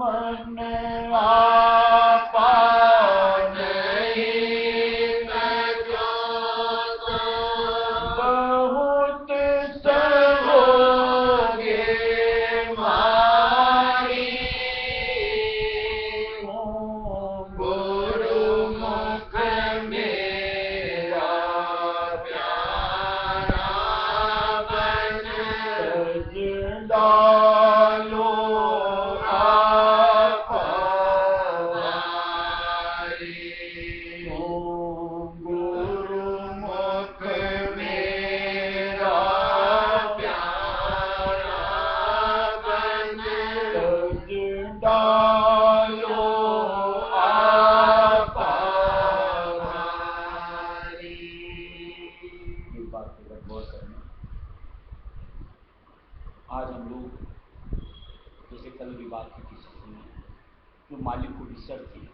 मन आपा नहीं सको तो बहुत सहोगे मारी गुरु मुख मेरा प्यारा बन तज डालो आप हमारी। गुरु मुख मेरा प्यारा बन तज डालो आप हमारी। एक बात पे गौर करना, आज हम लोग जैसे कल भी बात की थी सत्संग में, जो मालिक को विसरते हैं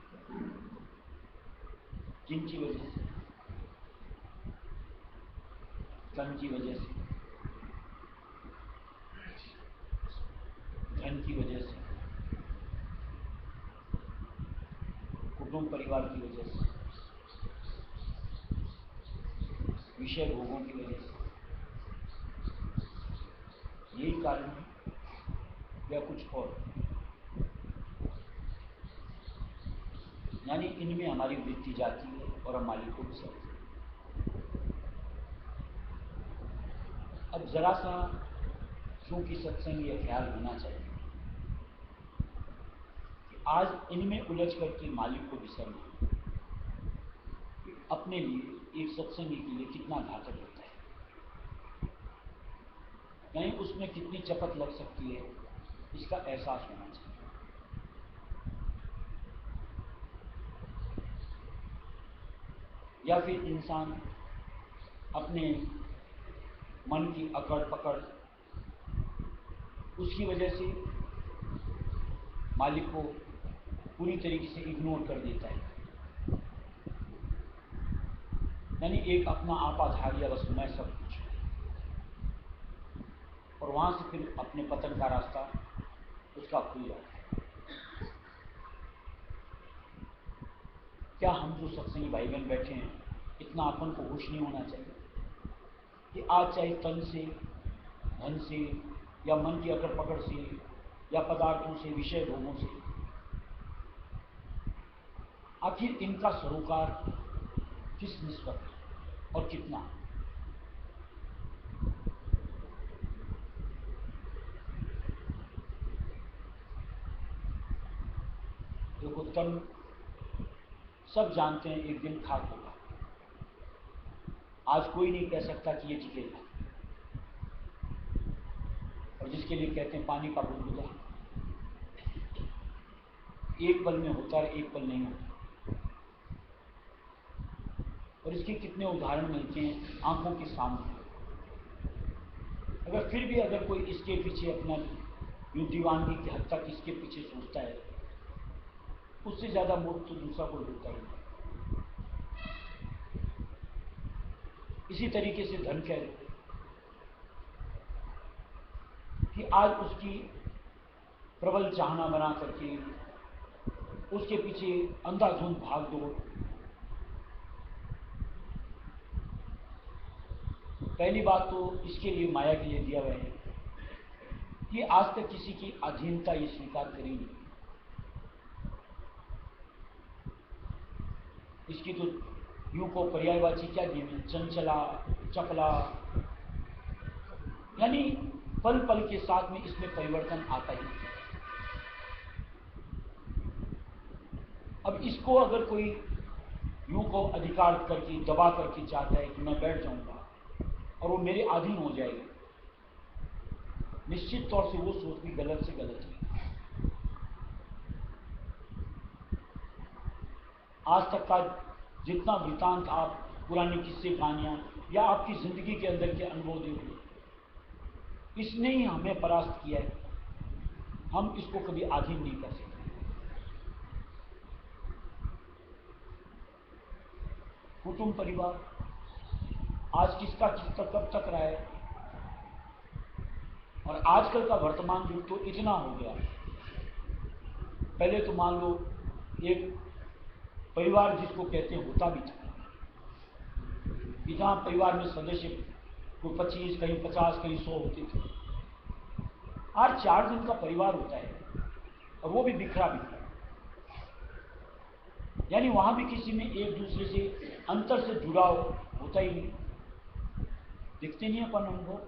जिनकी वजह से, धन की वजह से, धन की वजह से, कुटुंब परिवार की वजह से, विषय भोगों की वजह से, यही कारण है या कुछ और? यानी इनमें हमारी वृत्ति जाती है और हम मालिक को विसरते हैं। अब जरा सा चूंकि सत्संग ये ख्याल होना चाहिए कि आज इनमें उलझ करके मालिक को विसरना अपने लिए, एक सत्संगी के लिए कितना घातक होता है, यानी उसमें कितनी चपत लग सकती है, इसका एहसास होना चाहिए। या फिर इंसान अपने मन की अकड़ पकड़, उसकी वजह से मालिक को पूरी तरीके से इग्नोर कर देता है, यानी एक अपना आपाधार या बस मैं सब कुछ, और वहां से फिर अपने पतन का रास्ता उसका खुल जाता है। क्या हम जो सत्संगी भाई बहन बैठे हैं, इतना अपन को होश नहीं होना चाहिए कि आज चाहे तन से, धन से, या मन की अकड़ पकड़ से, या पदार्थों से, विषय भोगों से, आखिर इनका सरोकार किस निस्बत और कितना? देखो, तन सब जानते हैं एक दिन खाक होगा, आज कोई नहीं कह सकता कि ये टिकेगा, और जिसके लिए कहते हैं पानी का बुलबुला, एक पल में होता है, एक पल नहीं होता। और इसके कितने उदाहरण मिलते हैं आंखों के सामने। अगर फिर भी अगर कोई इसके पीछे अपना यूं दीवानगी की हद तक इसके पीछे सोचता है, उससे ज्यादा मूर्ख तो दूसरा कोई होता ही नहीं। इसी तरीके से धन कह रहे कि आज उसकी प्रबल चाहना बना करके उसके पीछे अंधाधुंध भाग दौड़। पहली बात तो इसके लिए माया के लिए दिया हुआ है कि आज तक किसी की अधीनता ये स्वीकार करी नहीं। इसकी तो यूं को पर्यायवाची क्या दी, चंचला, चपला, यानी पल पल के साथ में इसमें परिवर्तन आता ही नहीं। अब इसको अगर कोई यूं को अधिकार करके दबा करके चाहता है कि मैं बैठ जाऊंगा और वो मेरे अधीन हो जाएगा, निश्चित तौर से वो सोच भी गलत से गलत है। आज तक का जितना वृतांत आप पुरानी किस्से कहानियां या आपकी जिंदगी के अंदर के अनुभव देखिए, इसने ही हमें परास्त किया है। हम इसको कभी अधीन नहीं कर सकते। कुटुंब परिवार आज किसका किसका कब तक रहा है, और आजकल का वर्तमान युग तो इतना हो गया पहले तो मान लो एक परिवार जिसको कहते हैं होता भी था, जहाँ परिवार में सदस्य कोई 25, कहीं 50, कहीं 100 होते थे। आज 4 जन का परिवार होता है और वो भी बिखरा बिखरा, यानी वहां भी किसी में एक दूसरे से अंतर से जुड़ाव होता ही नहीं, दिखते नहीं अपन अनुभव।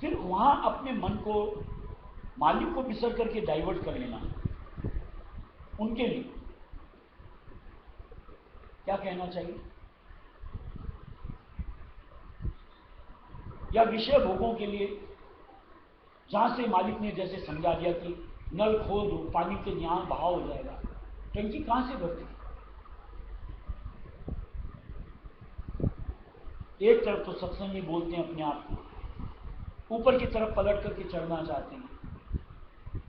फिर वहां अपने मन को मालिक को बिसर करके डाइवर्ट कर लेना उनके लिए क्या कहना चाहिए, या विषय भोगों के लिए जहां से मालिक ने जैसे समझा दिया कि नल खोल दो पानी के यहाँ बहाव हो जाएगा, टंकी कहां से भरती। एक तरफ तो सत्संगी बोलते हैं अपने आप को, ऊपर की तरफ पलट करके चढ़ना चाहते हैं,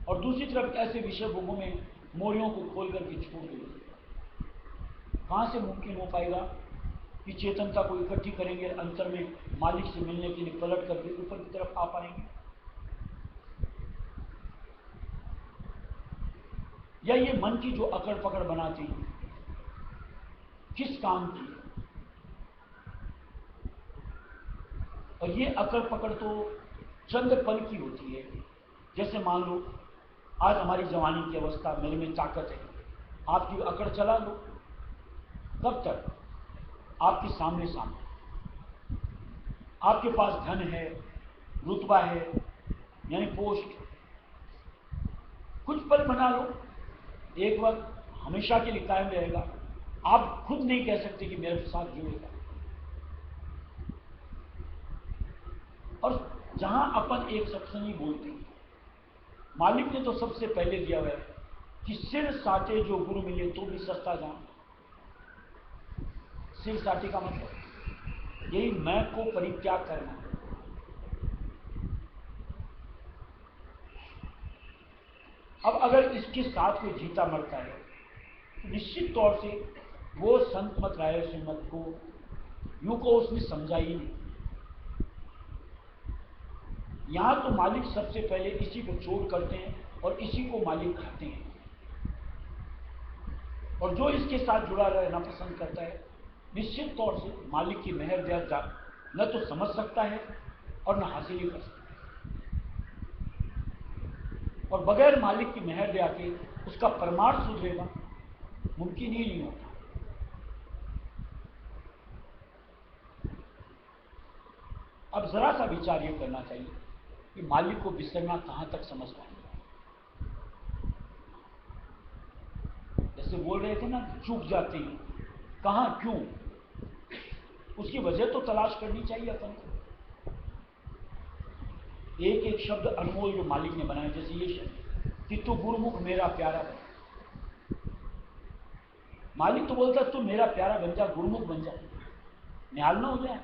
और दूसरी तरफ ऐसे विषय भोगों में मोरियों को खोल करके छोड़ देते। कहां से मुमकिन हो पाएगा कि चेतनता को इकट्ठी करेंगे, अंतर में मालिक से मिलने के लिए पलट करके ऊपर की तरफ आ पाएंगे। या ये मन की जो अकड़ पकड़ बनाती है किस काम की, और ये अकड़ पकड़ तो चंद पल की होती है। जैसे मान लो आज हमारी जवानी की अवस्था, मेरे में ताकत है, आपकी अकड़ चला लो, कब तक, आपके सामने सामने, आपके पास धन है, रुतबा है, यानी पोस्ट, कुछ पल बना लो, एक वक्त हमेशा के लिए कायम रहेगा, आप खुद नहीं कह सकते कि मेरे साथ जुड़ेगा। और जहां अपन एक सत्संगी बोलते हैं, मालिक ने तो सबसे पहले दिया हुआ है कि सिर साटे जो गुरु मिले तो भी सस्ता जान। सिर साटे का मतलब यही मैं को परित्याग करना। अब अगर इसके साथ कोई जीता मरता है तो निश्चित तौर से वो संत मत राय से मत को यूं को उसने समझा ही नहीं। यहां तो मालिक सबसे पहले इसी को चोट करते हैं और इसी को मालिक खाते हैं, और जो इसके साथ जुड़ा रहना पसंद करता है निश्चित तौर से मालिक की मेहर दया न तो समझ सकता है और न हासिल ही कर सकता है। और बगैर मालिक की मेहर दया के उसका परमार्थ सुधरेगा मुमकिन ही नहीं होता। अब जरा सा विचार ये करना चाहिए कि मालिक को बिसरना कहां तक समझ पाएंगे। जैसे बोल रहे थे ना, चूक जाते हैं, कहां, क्यों, उसकी वजह तो तलाश करनी चाहिए अपन को। एक एक शब्द अनमोल जो मालिक ने बनाया, जैसे ये शब्द कि तू गुरुमुख मेरा प्यारा बन। मालिक तो बोलता तू मेरा प्यारा बन जा, गुरुमुख बन जा, निहाल ना हो जाए।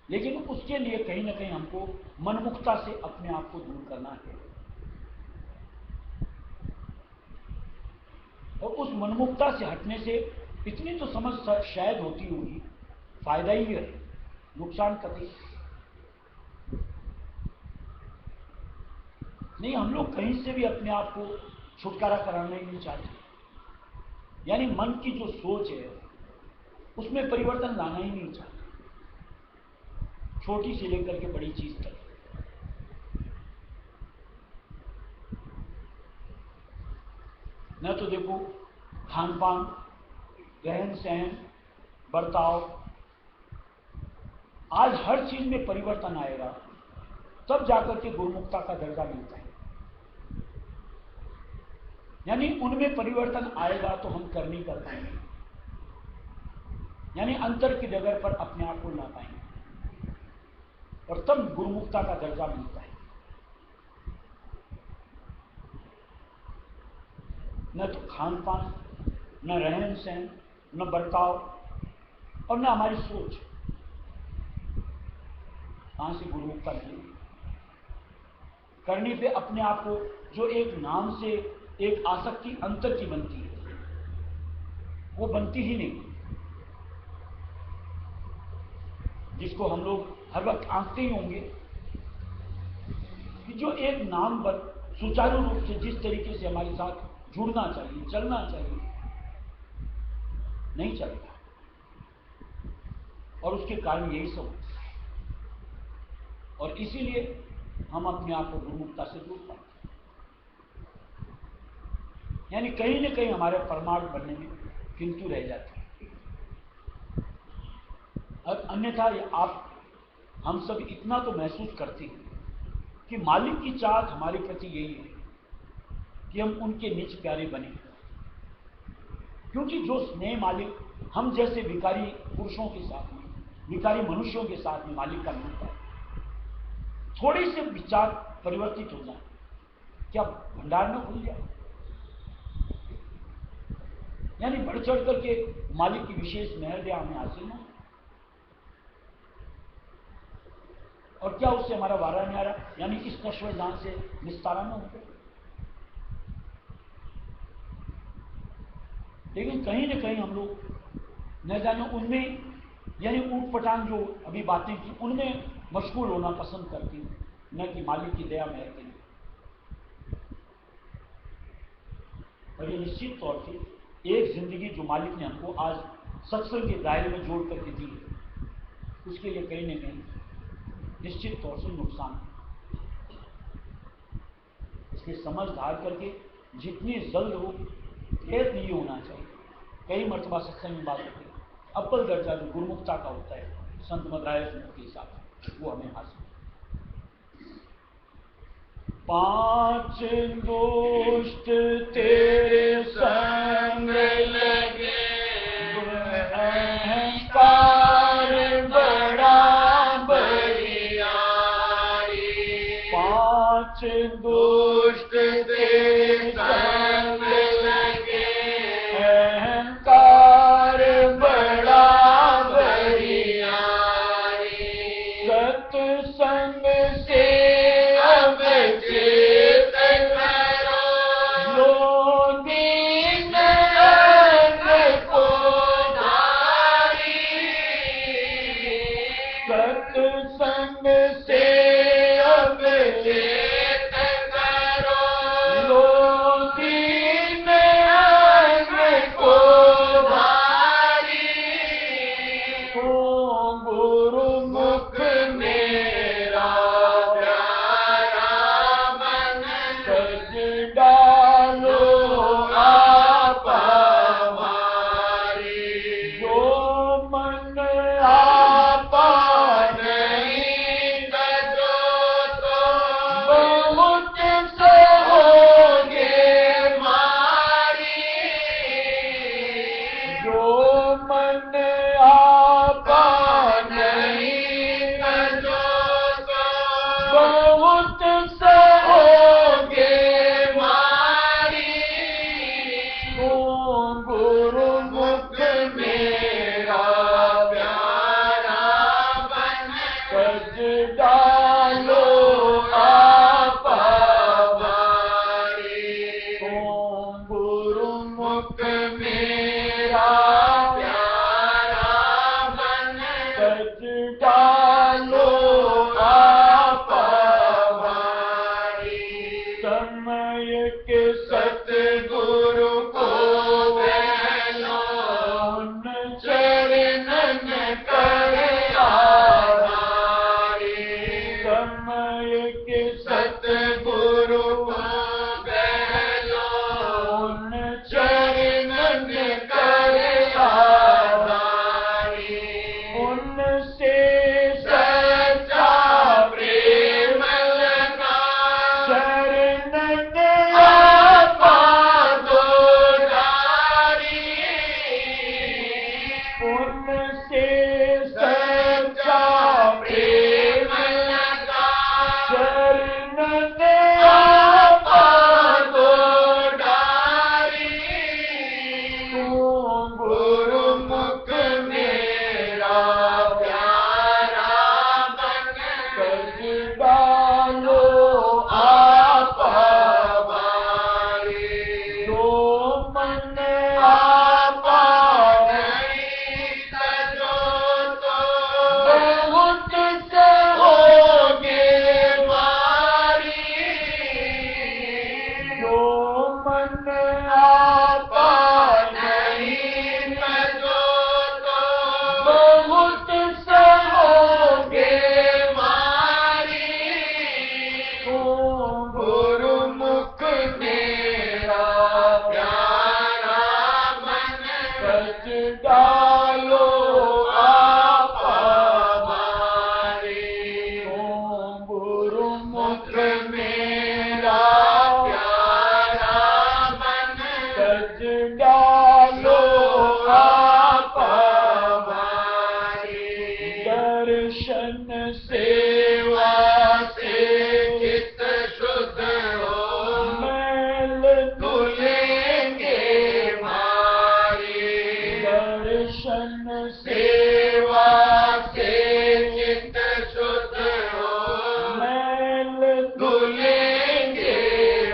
लेकिन उसके लिए कहीं ना कहीं हमको मनमुखता से अपने आप को दूर करना है, और उस मनमुखता से हटने से इतनी तो समझ शायद होती होगी, फायदा ही है, नुकसान कभी नहीं। हम लोग कहीं से भी अपने आप को छुटकारा कराना ही नहीं चाहते, यानी मन की जो सोच है उसमें परिवर्तन लाना ही नहीं चाहते, छोटी से लेकर के बड़ी चीज तक। न तो देखो खान पान, रहन सहन, बर्ताव, आज हर चीज में परिवर्तन आएगा तब जाकर के गुरुमुखता का दर्जा मिलता है। यानी उनमें परिवर्तन आएगा तो हम करनी कर पाएंगे, यानी अंतर की डगर पर अपने आप को ला पाएंगे, और तब गुरुमुखता का दर्जा मिलता है। न तो खान पान, न रहन सहन, न बर्ताव, और न हमारी सोच, कहां से गुरुमुखता मिलेगी। करने पे अपने आप को जो एक नाम से एक आसक्ति अंतर की बनती है वो बनती ही नहीं, जिसको हम लोग हर वक्त आंकते ही होंगे कि जो एक नाम पर सुचारू रूप से जिस तरीके से हमारे साथ जुड़ना चाहिए, चलना चाहिए, नहीं चलता। और उसके कारण यही सब होता है। और इसीलिए हम अपने आप को गुरुमुखता से दूर पाते हैं। यानी कहीं न कहीं हमारे परमार्थ बनने में किंतु रह जाते हैं। और अन्यथा आप हम सब इतना तो महसूस करते हैं कि मालिक की चाहत हमारे प्रति यही है कि हम उनके निज प्यारे बने। क्योंकि जो स्नेह मालिक हम जैसे विकारी पुरुषों के साथ में, विकारी मनुष्यों के साथ में मालिक का मिलता है, थोड़े से विचार परिवर्तित हो जाए, क्या भंडार में खुल जाए? यानी बढ़ चढ़ करके मालिक की विशेष मेहर दया हमें हासिल ना, और क्या उससे हमारा वारा न्यारा यानी इस नश्वर से निस्तारा न हो गया। लेकिन कहीं न कहीं हम लोग न जाने उनमें, यानी ऊट पटांग जो अभी बातें की, उनमें मशगूल होना पसंद करती हूँ, न कि मालिक की दया मेहर के लिए। और ये निश्चित तौर से एक जिंदगी जो मालिक ने हमको आज सत्संग के दायरे में जोड़ करके दी है, उसके लिए कहीं न कहीं निश्चित तौर से नुकसान है। इसलिए समझदार करके जितनी जल्द हो प्रयत्न ये होना चाहिए। कई मरतबा सत्संग में बात होती है, अव्वल दर्जा जो गुरुमुखता का होता है संत मद्रास के हिसाब से, वो हमें हासिल। 5 दोस्त तेरे संग लगे, अहंकार बड़ा बरियारी। 5 दोस्त तेरे संग लगे, अहंकार बड़ा बरियारी। सत्संग से अब चेत करो, लो दीन को धारी। सत्संग से अब चेत करो, लो दीन को धारी। हो गुरुमुख मेरा प्यारा मन, सज डालो आप हमारी। जो मन आपा नहीं तजो, तो बहुत सहोगे मारी। जो मन आपा नहीं तजो, तो बहुत सहोगे मारी। ओ गुरुमुख मेरा प्यारा मन, सज डालो आप हमारी। ओ गुरुमुख मेरा प्यारा मन, सज डालो आप हमारी। समय के सतगुरु को बहलो, उन चरणन कर आधारी। समय के सतगुरु को बहलो, उन चरणन कर आधारी। उनसे सच्चा प्रेम लगा, शरणन आपा दो मन आपा नहीं तजो तो बहुत सहोगे मारी। गुरुमुख मेरा प्यारा मन सच डालो आपा मारी। गुरुमुख मेरा प्यारा मन सच डालो आपा मारी। दर्शन सेवा से चित्त शुद्ध हो मैल धुलेंगे मारी। दर्शन सेवा से चित्त शुद्ध हो मैल धुलेंगे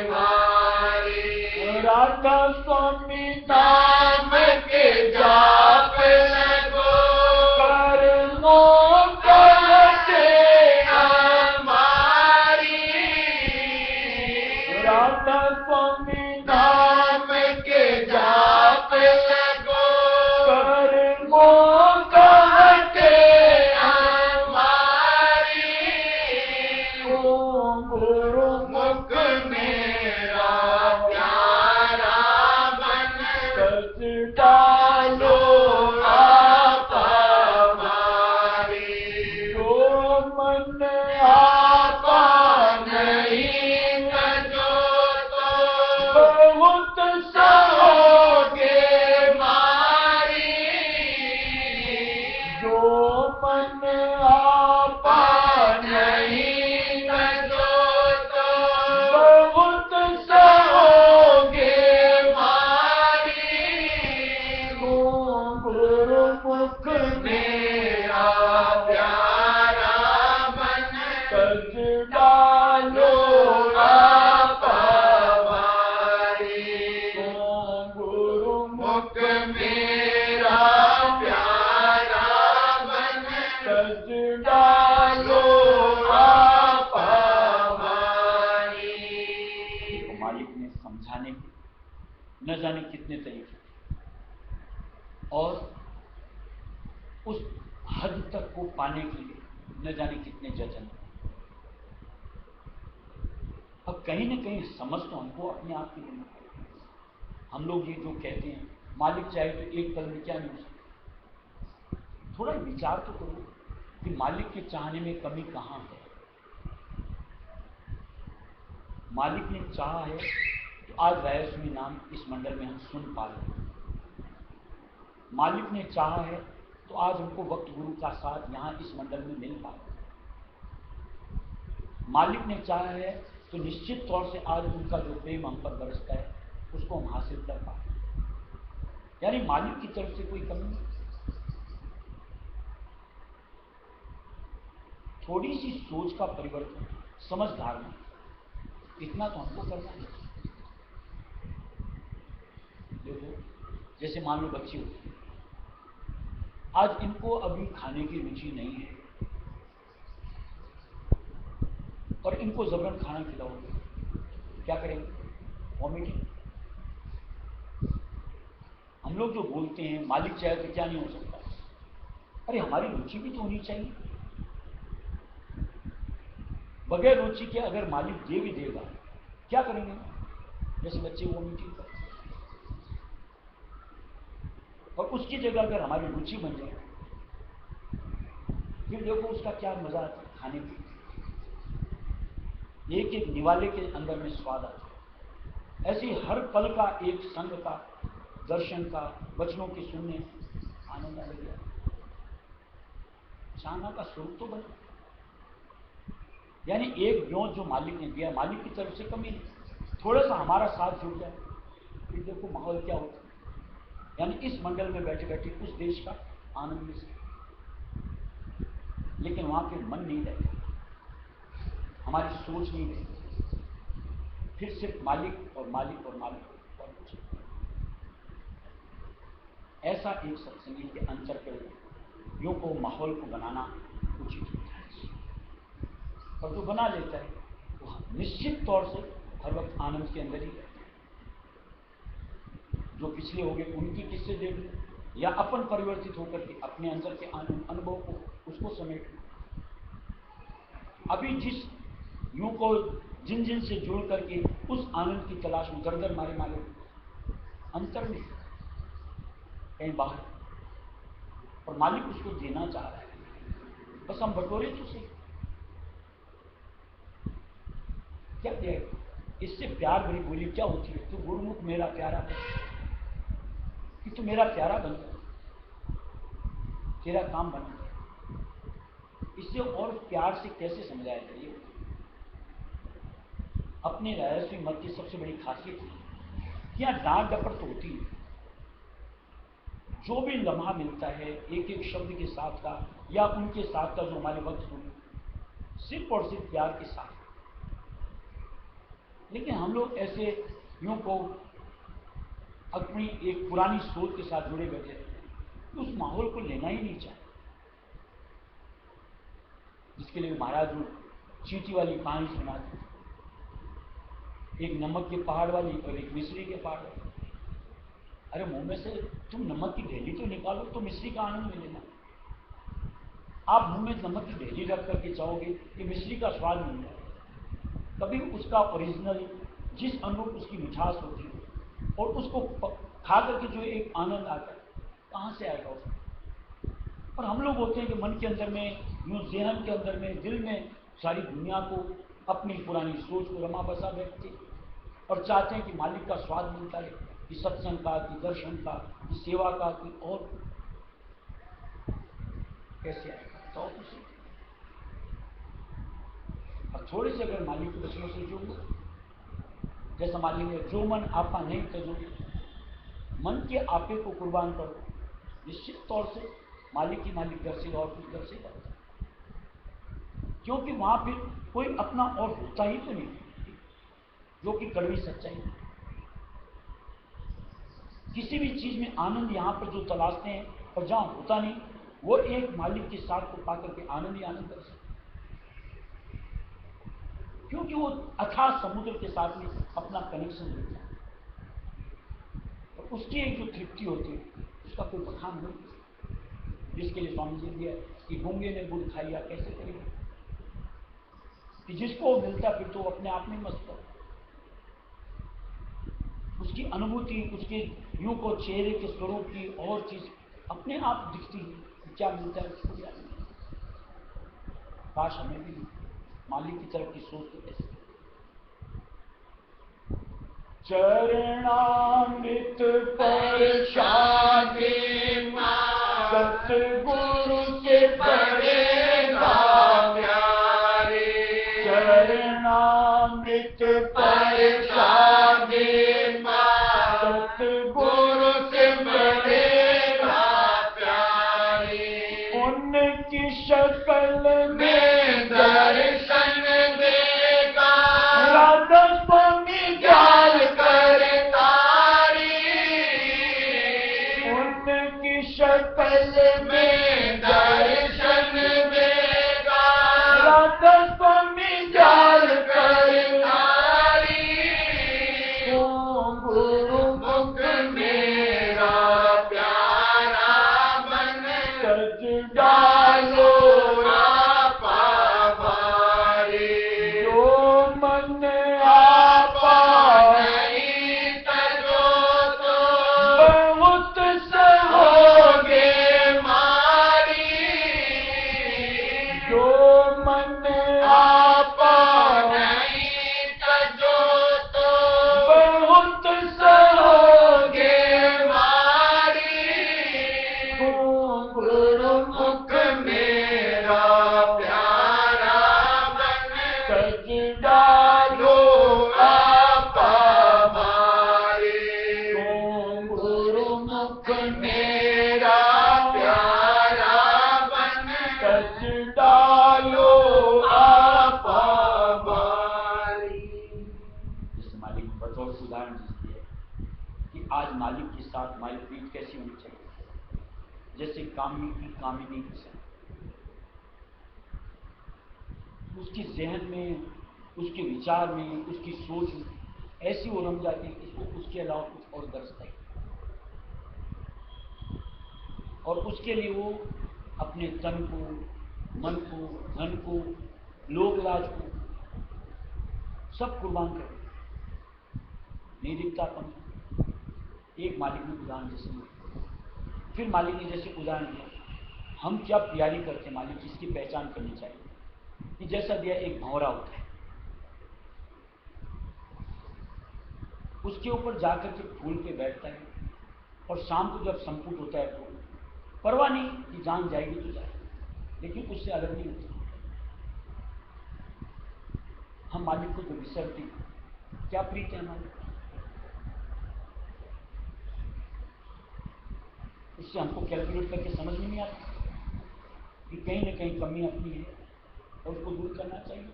मारी। राधा स्वामी नाम के जाप लगो कर्मों कहते हमारी। राधा स्वामी नाम के जाप लगो कर्मों कहते हमारी। ओम गुरुमुख मेरा प्यारा मन सच डालो आपा मारी। जो मन आपा नहीं तजो तो बहुत सहोगे मारी। जो मन आपा नहीं तजो तो बहुत सहोगे मारी। गुरुमुख मेरा प्यारा मन सच डालो आपा मारी। गुरुमुख मेरा प्यारा मन सच डालो आपा मारी। तो मालिक ने समझाने के न जाने कितने तरीके और उस हद तक को पाने के लिए न जाने कितने जतन। अब कहीं न कहीं समझ तो हमको अपने आप की लेनी पड़ेगी। हम लोग ये जो कहते हैं मालिक चाहे तो एक पल में क्या नहीं हो सकता, थोड़ा विचार तो करो कि मालिक के चाहने में कमी कहाँ है। मालिक ने चाहा है तो आज रायस्वामी नाम इस मंडल में हम सुन पा रहे हैं। मालिक ने चाहा है तो आज हमको वक्त गुरु का साथ यहाँ इस मंडल में मिल पा रहा है। मालिक ने चाहा है तो निश्चित तौर से आज उनका जो प्रेम हम पर बरसता है उसको हम हासिल कर पा रहे हैं। यानी मालिक की तरफ से कोई कमी नहीं। थोड़ी सी सोच का परिवर्तन, समझदार में इतना तो हमको करना है। देखो जैसे मान लो बच्चे होते हैं, आज इनको अभी खाने की रुचि नहीं है और इनको जबरन खाना खिलाओगे, क्या करेंगे? वॉमिटिंग। हम लोग जो बोलते हैं मालिक चाहे तो क्या नहीं हो सकता, अरे हमारी रुचि भी तो होनी चाहिए। बगैर रुचि के अगर मालिक दे भी देगा क्या करेंगे? जैसे बच्चे वॉमिटिंग करते, और उसकी जगह अगर हमारी रुचि बन जाए फिर देखो उसका क्या मजा आता है खाने में। एक एक निवाले के अंदर में स्वाद आता है। ऐसे हर पल का एक संग का, दर्शन का, वचनों के सुनने आनंद आ गया। चाहना का स्वरूप तो बना, यानी एक ब्यों जो मालिक ने दिया, मालिक की तरफ से कमी नहीं, थोड़ा सा हमारा साथ जुड़ जाए फिर देखो माहौल क्या होता है। यानी इस मंडल में बैठे बैठे उस देश का आनंद मिल सकता, लेकिन वहां पे मन नहीं रहता, हमारी सोच नहीं रहती, फिर सिर्फ मालिक और मालिक और मालिक और कुछ। ऐसा एक सत्संगी के अंतर के योग को माहौल को बनाना उचित होता है। और जो बना लेता है वो निश्चित तौर से हर वक्त आनंद के अंदर ही रहता है। जो पिछले हो गए उनके किस्से देख लो, या अपन परिवर्तित होकर के अपने अंदर के अनुभव को उसको समेट लो। अभी जिस यूं को जिन जिन से जुड़ करके उस आनंद की तलाश में दर मारे मारे अंतर में कहीं बाहर, और मालिक उसको देना चाह रहा है, बस हम बटोरे तो सही। क्या देगा इससे प्यार भरी बोली क्या होती है? तू गुरुमुख मेरा प्यारा बन, कि तू मेरा प्यारा बन गया, तेरा काम बन गया। इससे और प्यार से कैसे समझाया जाए? अपने रहस्य मत की सबसे बड़ी खासियत है कि यहाँ डांट डपट तो होती है, जो भी लम्हा मिलता है एक एक शब्द के साथ का या उनके साथ का जो हमारे वक्त हुए, सिर्फ और सिर्फ प्यार के साथ। लेकिन हम लोग ऐसे यूं को अपनी एक पुरानी सोच के साथ जुड़े बैठे रहते हैं, तो उस माहौल को लेना ही नहीं चाहते, जिसके लिए महाराज जो चींटी वाली कहानी सुनाते, एक नमक के पहाड़ वाली और एक मिश्री के पहाड़ वाली। अरे मुंह में से तुम नमक की ढेली तो निकालो तो मिश्री का आनंद मिलेगा। आप मुंह में नमक की ढेली रख करके चाहोगे कि मिश्री का स्वाद मिल जाए, कभी उसका ओरिजिनल जिस अनुरूप उसकी मिठास होती है और उसको खा करके जो एक आनंद आता है, कहाँ से आएगा उसको? और हम लोग होते हैं कि मन के अंदर में, यूं ज़हन के अंदर में, दिल में सारी दुनिया को, अपनी पुरानी सोच को रमा बसा बैठते और चाहते हैं कि मालिक का स्वाद मिलता है, कि सत्संग का, कि दर्शन का, कि सेवा का, कि और कैसे आएगा? तो उसी और थोड़े से अगर मालिक के वचनों से जुड़ो, जैसा मालिक ने जो मन आपा नहीं तजो, मन के आपे को कुर्बान करो, निश्चित तौर से मालिक की मालिक दर्शेगा और कुछ दर्शेगा, क्योंकि वहां फिर कोई अपना और होता ही तो नहीं, जो कि कड़वी सच्चाई। किसी भी चीज में आनंद यहां पर जो तलाशते हैं और जहां होता नहीं, वो एक मालिक के साथ को पाकर के आनंद ही आनंद कर सकते, क्योंकि वो अथाह समुद्र के साथ में अपना कनेक्शन देता है और उसकी एक जो तृप्ति होती है उसका कोई बखान नहीं। जिसके लिए स्वामी जी दिया कि गूंगे ने गुड़ खाइया कैसे करेगा, कि जिसको मिलता फिर तो अपने आप में मस्त हो, उसकी अनुभूति, उसके यूं को चेहरे के स्वरूप की और चीज अपने आप दिखती है, क्या मिलता है उसको क्या मिलता है। काश हमें भी मालिक की तरफ की सोच तो कैसे। चरणामृत प्रसादे सतगुरु के पड़ेगा प्यारे, चरणामृत प्रसादे सतगुरु के पड़ेगा प्यारे, उनकी शक्ल में दर्शन देगा राधा स्वामी जाल कर तारी, उनकी शक्ल में दर्शन देगा राधा स्वामी जाल कर तारी, गुरु मुख मेरा प्यारा बन सज डालो हमारी प्रीत कैसी होनी चाहिए, जैसे कामिनी की कामिनी के साथ, उसके जहन में, उसके विचार में, उसकी सोच में ऐसी वो रम जाती है कि उसको उसके अलावा कुछ और दर्शता है। और उसके लिए वो अपने तन को, मन को, धन को, लोक लाज को सब कुर्बान कर नहीं दिखता अपन। एक मालिक ने उदाहरण जैसे दिया, फिर मालिक ने जैसे उदाहरण दिया, हम क्या तैयारी करते मालिक इसकी पहचान करनी चाहिए कि जैसा दिया एक भंवरा होता है, उसके ऊपर जाकर के फूल पे बैठता है और शाम को जब संपुट होता है फूल, परवाह नहीं कि जान जाएगी तो जाए, लेकिन उससे अलग नहीं होता। हम मालिक को जो विसरते हैं, क्या प्रीत है हमारी, इससे हमको कैलकुलेट करके समझ में नहीं आता कि कहीं ना कहीं कमी अपनी है और उसको दूर करना चाहिए।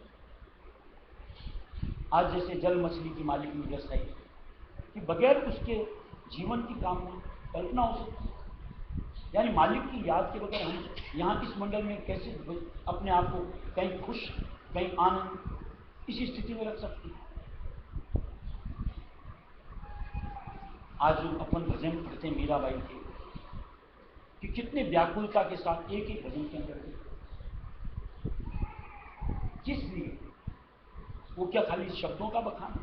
आज जैसे जल मछली की मालिक ने दर्शाई कि बगैर उसके जीवन की कामना कल्पना हो सकती है, यानी मालिक की याद के बगैर हम यहाँ इस मंडल में कैसे अपने आप को कहीं खुश, कहीं आनंद, इसी स्थिति में रख सकते हैं। आज जो अपन भजन पढ़ते हैं मीराबाई के, कि कितने व्याकुलता के साथ एक ही भजन के अंदर किस लिए, वो क्या खाली शब्दों का बखान,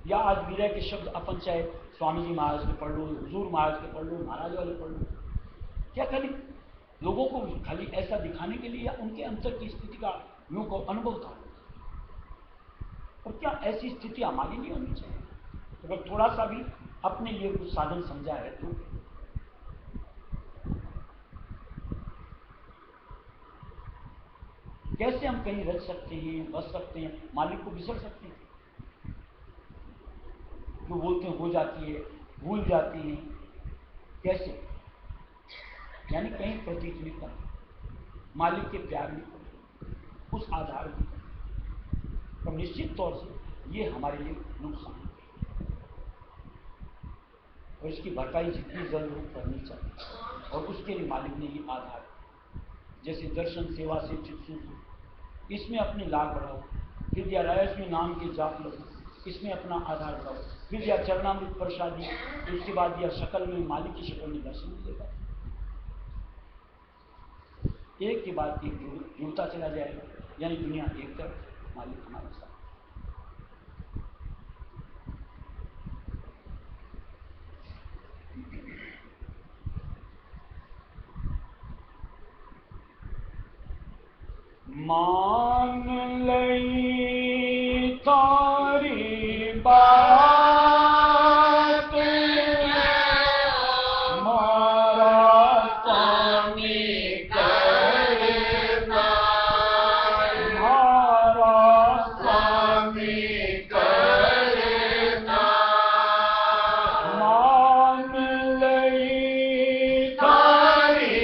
या आज मीरा के शब्द अपन चाहे स्वामी जी महाराज के पढ़ लो, हुजूर महाराज के पढ़ लो, महाराज वाले पढ़ लो, क्या खाली लोगों को खाली ऐसा दिखाने के लिए, या उनके अंतर की स्थिति का यूं को अनुभव था? और क्या ऐसी स्थिति हमारी नहीं होनी चाहिए? अगर थोड़ा सा भी अपने लिए कुछ साधन समझा है तो कैसे हम कहीं रह सकते हैं, बस सकते हैं, मालिक को बिसर सकते हैं? जो बोलते हैं हो जाती है, भूल जाती है, कैसे? यानी कहीं प्रतीत नहीं कर, मालिक के प्यार नहीं कर, उस आधार में, और निश्चित तौर से ये हमारे लिए नुकसान है और इसकी भरपाई जितनी जल्द हो करनी चाहिए। और उसके लिए मालिक ने ये आधार, जैसे दर्शन सेवा से चित्सुक, इसमें अपनी लाभ बढ़ाओ, फिर या रायस में नाम के जाप लो, इसमें अपना आधार बढ़ाओ, फिर या चरणामृत प्रसादी, उसके बाद या शकल में मालिक की शक्ल में दर्शन मिलेगा, एक के बाद एक जुड़ता चला जाएगा, यानी दुनिया एक तरफ, मालिक हमारे साथ। मान लई तारी बात, मारा स्वामी करना, मारा स्वामी करना, मान लई तारी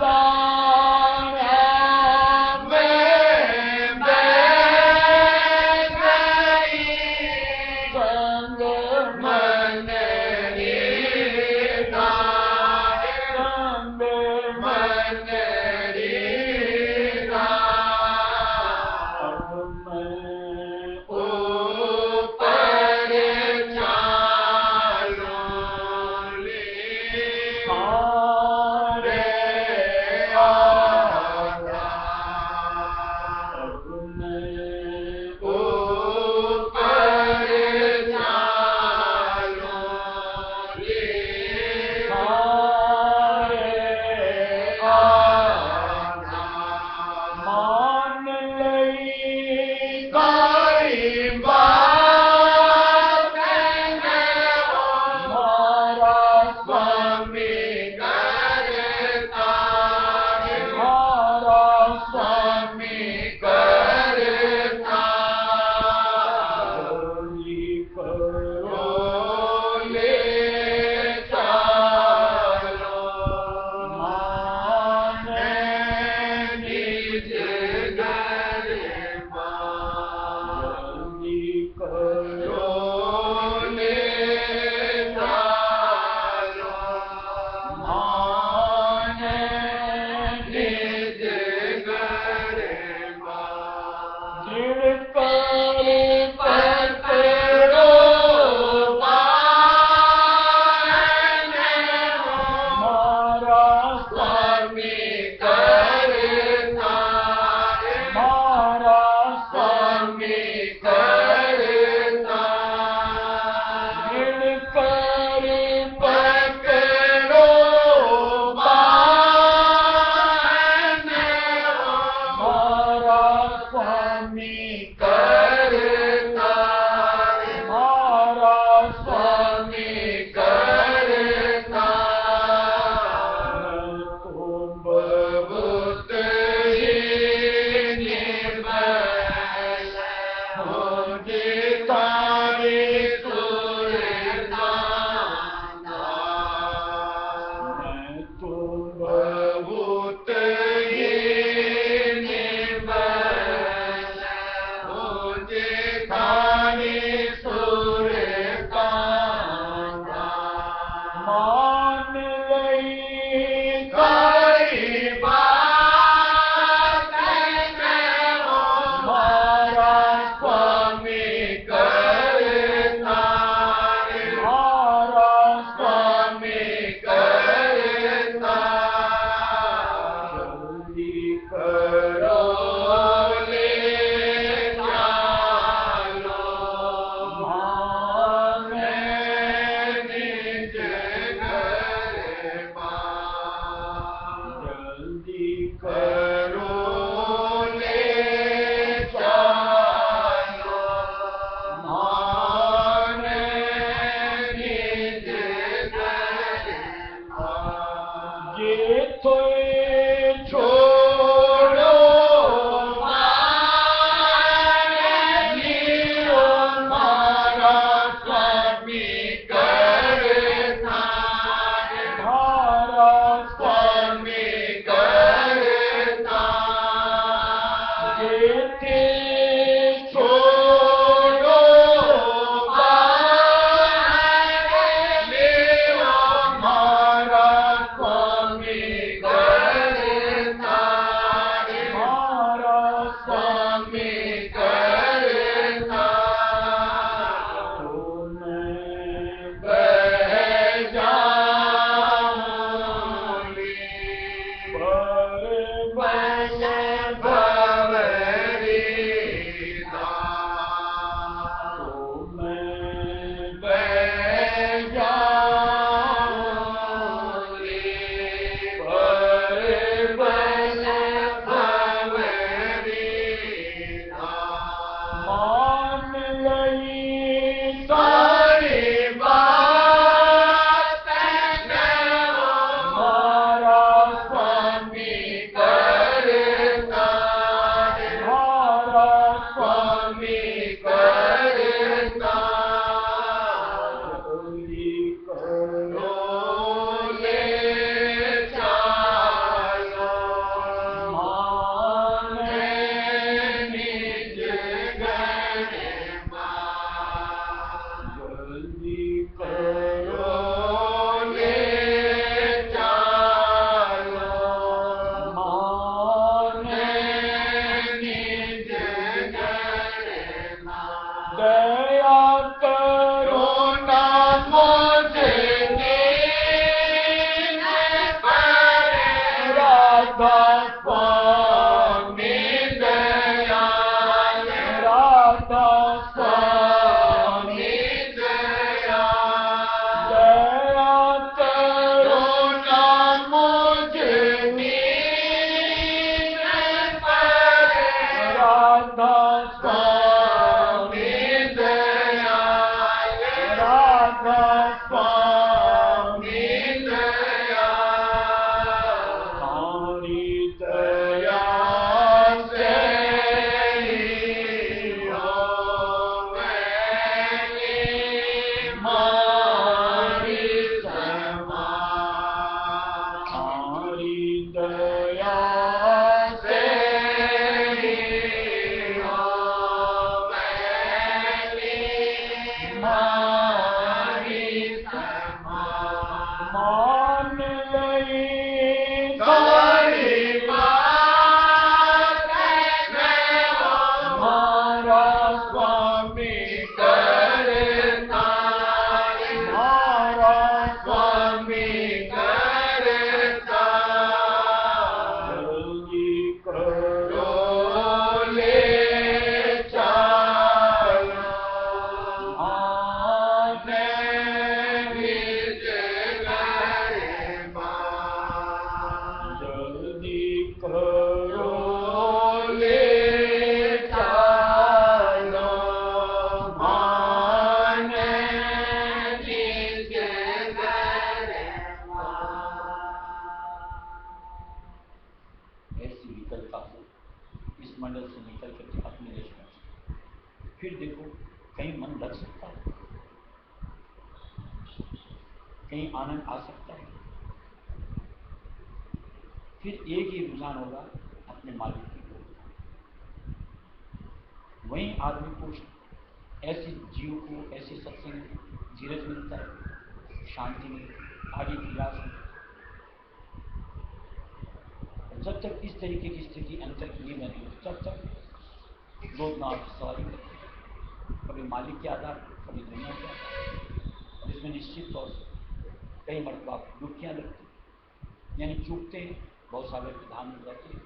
कर स्वामी दयाल, राधा स्वामी दयाल, दया करो ना मुझ नीच पर, राधा स्वामी दयाल, राधा स्वामी दयाल, हमारी दया से ही हो मैंने मारी समान, हमारी दया से ही हो मैंने मारी समान, मान लई सारी बात मैं हमारा स्वामी करता, हमारा स्वामी करता, जल्दी करो ले चलो आने निज घर मान, जल्दी करो ले चलो मान निज घर मान। ऐसी विकलता हो इस मंडल से निकल करके अपने देश में, फिर देखो कहीं मन लग सकता है, कहीं आनंद आ सकता है, फिर एक ही रुझान होगा अपने मालिक की ओर। वहीं आदमी को ऐसे जीव को ऐसे सत्संग धीरज मिलता है, शांति मिलती है, आगे की राह मिलती है। जब तक इस तरीके की स्थिति अंतर की नहीं बनी तब तक लोग नाव की सवारी करते हैं, कभी मालिक के आधार पर, कभी दुनिया के आधार पर। इसमें निश्चित तौर से कई मरतबा डुबकियाँ लगती हैं, यानी चूकते हैं, बहुत सारे विधान हो जाते हैं,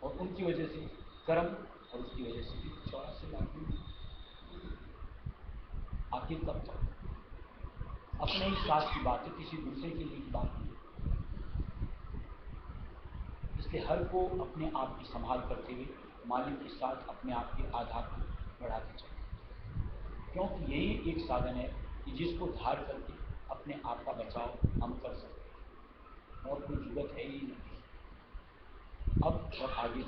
और उनकी वजह से कर्म और उसकी वजह से भी 84 लाख आखिर कब तक अपने ही साथ की बात है, किसी दूसरे के लिए की बात नहीं। इसलिए हर को अपने आप की संभाल करते हुए मालिक के साथ अपने आप के आधार को बढ़ाते चले, क्योंकि यही एक साधन है कि जिसको धार करके अपने आप का बचाव हम कर सकते हैं, और कोई जरूरत है ही नहीं अब और आगे।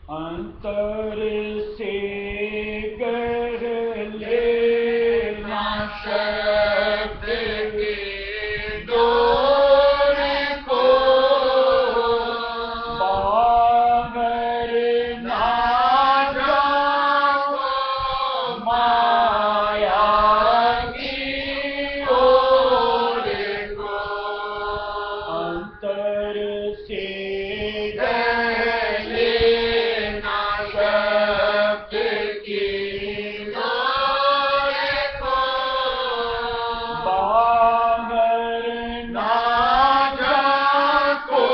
अंतर से कर लेना शब्द की डोर को, बाहर ना जाओ माया की ओर को, अंतर से लेना शब्द की डोर को, बाहर ना जाको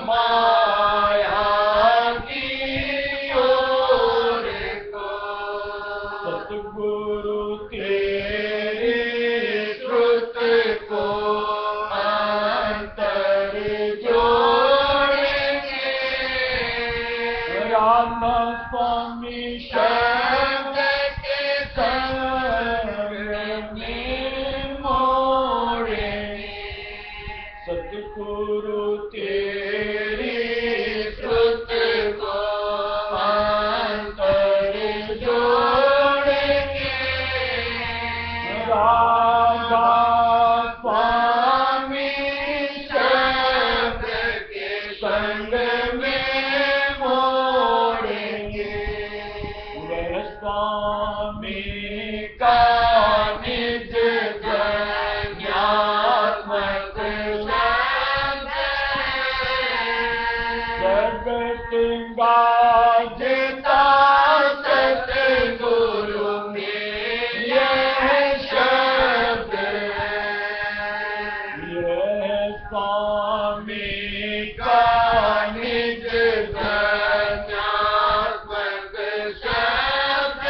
माया की ओर को, सतगुरु तेरी श्रुत को अंतर जोड़ेंगे, राधा स्वामी शब्द के संग में मोड़ेंगे, सतगुरु तेरी श्रुत को अंतर जोड़ेंगे, राधा स्वामी शब्द के संग में मोड़ेंगे, वैसा बाजता सतगुरु में यह शब्द यह स्वामी का निज ध्यानात्मक शब्द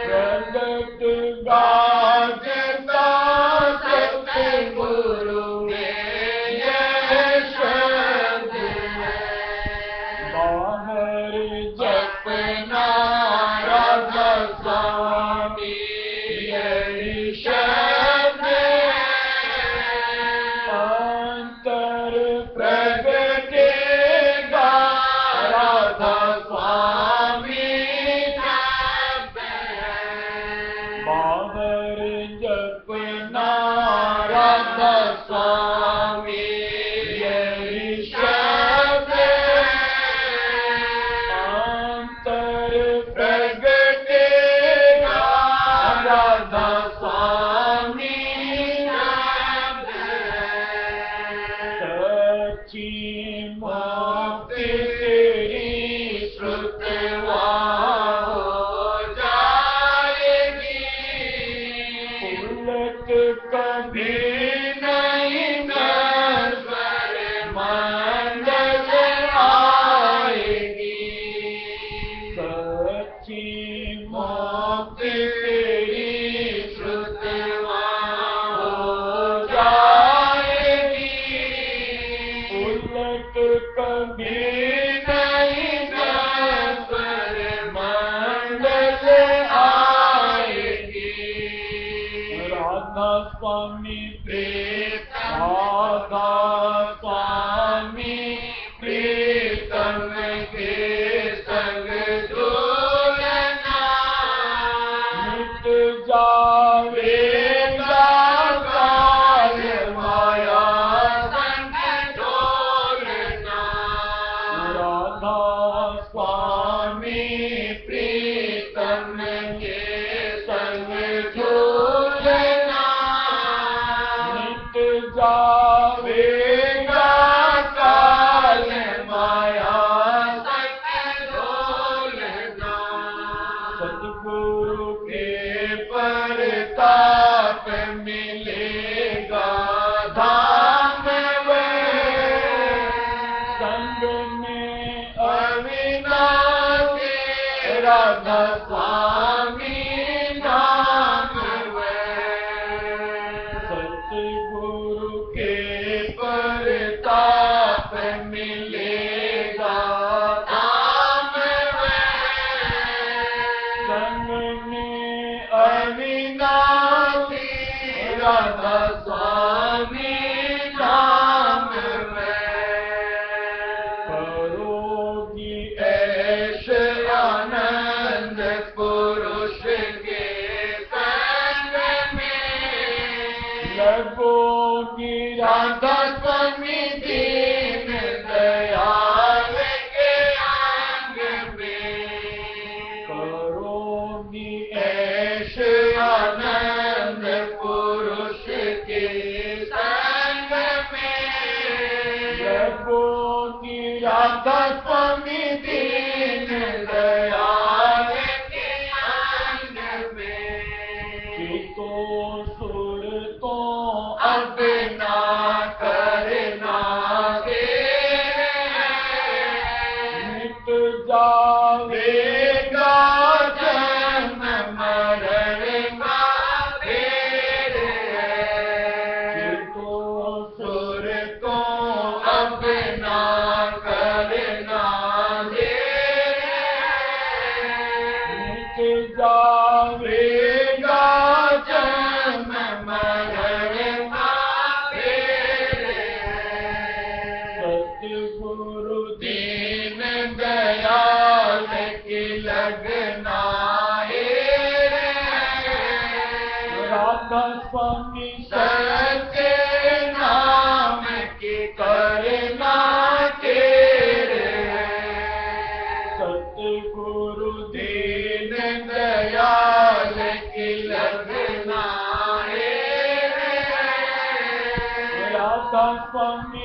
प्रगट बाजता सतगुरु में यह शब्द बाहर जपना राधा स्वामी यही शब्द अंतर प्रगटेगा राधा स्वामी शब्द बाहर जपना राधा स्वामी यही शब्द अंतर प्रगटेगा राधा स्वामी शब्द सच्ची मुक्ति मुक्ति तेरी श्रुतवा हो जाएगी उलट कभी नहीं नजर मंडल आएगी सच्ची मुक्ति तेरी श्रुतवा हो जाएगी उलट कभी नहीं नजर मंडल आएगी राधा स्वामी राधा स्वामी प्रीतम के संग झूलना मिट जावेगा काल माया संग ढोलना राधा स्वामी प्रीतम के संग झूलना मिट जावेगा काल माया संग ढोलना सतगुरु के परताप मिलेगा धाम में संग में अविनाशी राधा स्वामी नाम सतगुरु के परताप मिलेगा धाम संग में अविनाशी राधा स्वामी नाम करोगी ऐश आनंद पुरुष के संग में लगोगी राधा स्वामी दीन दयाल के अंग में करोगी ऐश आनंद पुरुष के संग में लगोगी राधा स्वामी दीन दयाल के अंग में चितो सुर तो अपना करना मिट जावेगा जन्म मरण का फेर चितो सुर को अपना करना मिट जावेगा जन्म मरण का फेर सतगुरु दीन दयाल की लगना राधा स्वामी सच्चे नाम की करना तेरे सतगुरु दीन दयाल की लगना राधा स्वामी